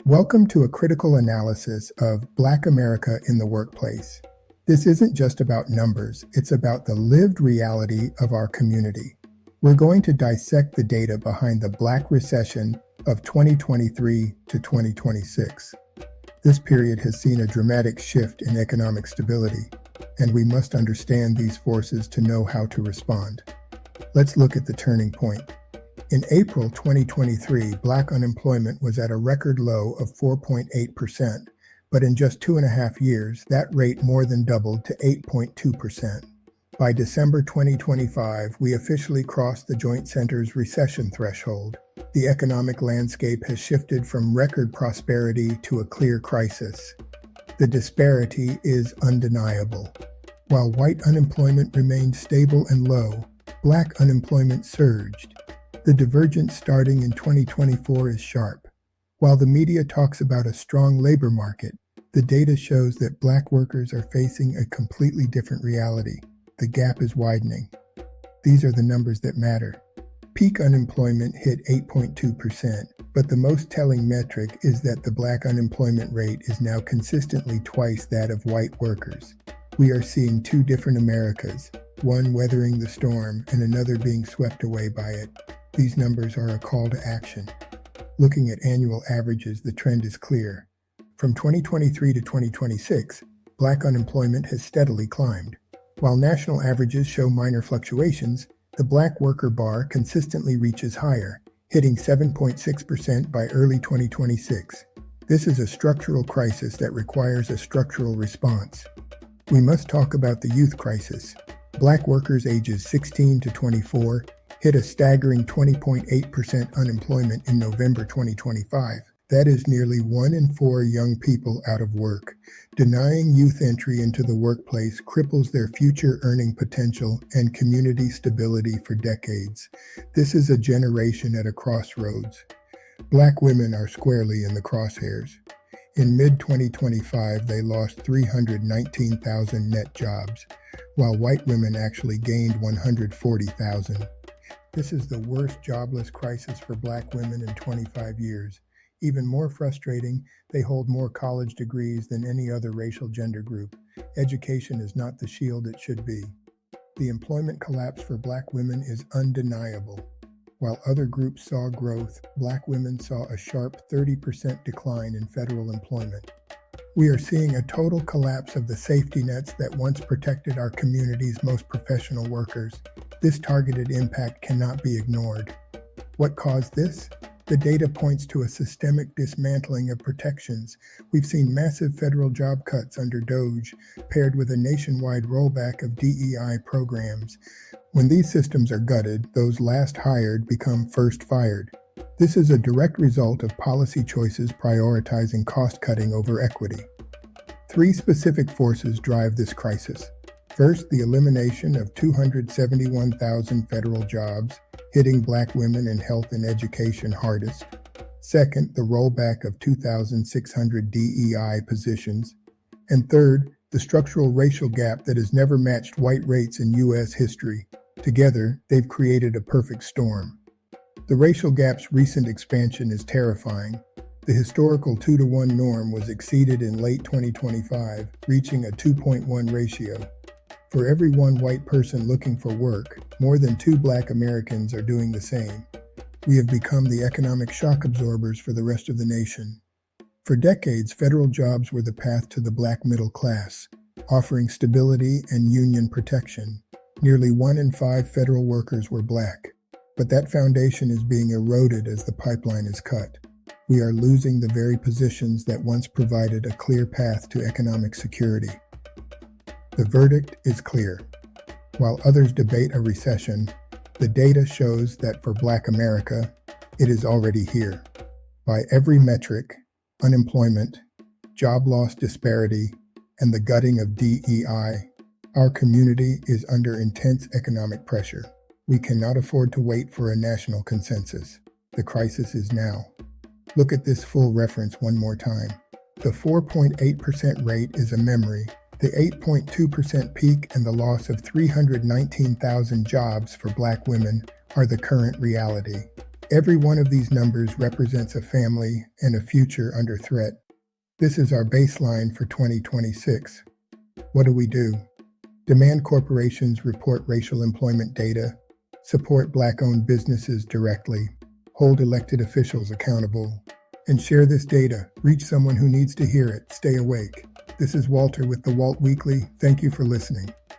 Welcome to a critical analysis of Black America in the workplace. This isn't just about numbers, it's about the lived reality of our community. We're going to dissect the data behind the Black Recession of 2023 to 2026. This period has seen a dramatic shift in economic stability, and we must understand these forces to know how to respond. Let's look at the turning point. In April 2023, Black unemployment was at a record low of 4.8%, but in just 2.5 years, that rate more than doubled to 8.2%. By December 2025, we officially crossed the Joint Center's recession threshold. The economic landscape has shifted from record prosperity to a clear crisis. The disparity is undeniable. While white unemployment remained stable and low, Black unemployment surged. The divergence starting in 2024 is sharp. While the media talks about a strong labor market, the data shows that Black workers are facing a completely different reality. The gap is widening. These are the numbers that matter. Peak unemployment hit 8.2%, but the most telling metric is that the Black unemployment rate is now consistently twice that of white workers. We are seeing two different Americas, one weathering the storm and another being swept away by it. These numbers are a call to action. Looking at annual averages, the trend is clear. From 2023 to 2026, Black unemployment has steadily climbed. While national averages show minor fluctuations, the Black worker bar consistently reaches higher, hitting 7.6% by early 2026. This is a structural crisis that requires a structural response. We must talk about the youth crisis. Black workers ages 16 to 24 hit a staggering 20.8% unemployment in November 2025. That is nearly 1 in 4 young people out of work. Denying youth entry into the workplace cripples their future earning potential and community stability for decades. This is a generation at a crossroads. Black women are squarely in the crosshairs. In mid-2025, they lost 319,000 net jobs, while white women actually gained 140,000. This is the worst jobless crisis for Black women in 25 years. Even more frustrating, they hold more college degrees than any other racial gender group. Education is not the shield it should be. The employment collapse for Black women is undeniable. While other groups saw growth, Black women saw a sharp 30% decline in federal employment. We are seeing a total collapse of the safety nets that once protected our community's most professional workers. This targeted impact cannot be ignored. What caused this? The data points to a systemic dismantling of protections. We've seen massive federal job cuts under DOGE, paired with a nationwide rollback of DEI programs. When these systems are gutted, those last hired become first fired. This is a direct result of policy choices prioritizing cost-cutting over equity. 3 specific forces drive this crisis. First, the elimination of 271,000 federal jobs, hitting Black women in health and education hardest. Second, the rollback of 2,600 DEI positions. And third, the structural racial gap that has never matched white rates in U.S. history. Together, they've created a perfect storm. The racial gap's recent expansion is terrifying. The historical 2-to-1 norm was exceeded in late 2025, reaching a 2.1 ratio. For every one white person looking for work, more than 2 Black Americans are doing the same. We have become the economic shock absorbers for the rest of the nation. For decades, federal jobs were the path to the Black middle class, offering stability and union protection. Nearly 1 in 5 federal workers were Black. But that foundation is being eroded as the pipeline is cut. We are losing the very positions that once provided a clear path to economic security. The verdict is clear. While others debate a recession, the data shows that for Black America, it is already here. By every metric, unemployment, job loss disparity, and the gutting of DEI, our community is under intense economic pressure. We cannot afford to wait for a national consensus. The crisis is now. Look at this full reference one more time. The 4.8% rate is a memory. The 8.2% peak and the loss of 319,000 jobs for Black women are the current reality. Every one of these numbers represents a family and a future under threat. This is our baseline for 2026. What do? Demand corporations report racial employment data, support Black-owned businesses directly, hold elected officials accountable, and share this data. Reach someone who needs to hear it. Stay awake. This is Walter with Thewaltweekly. Thank you for listening.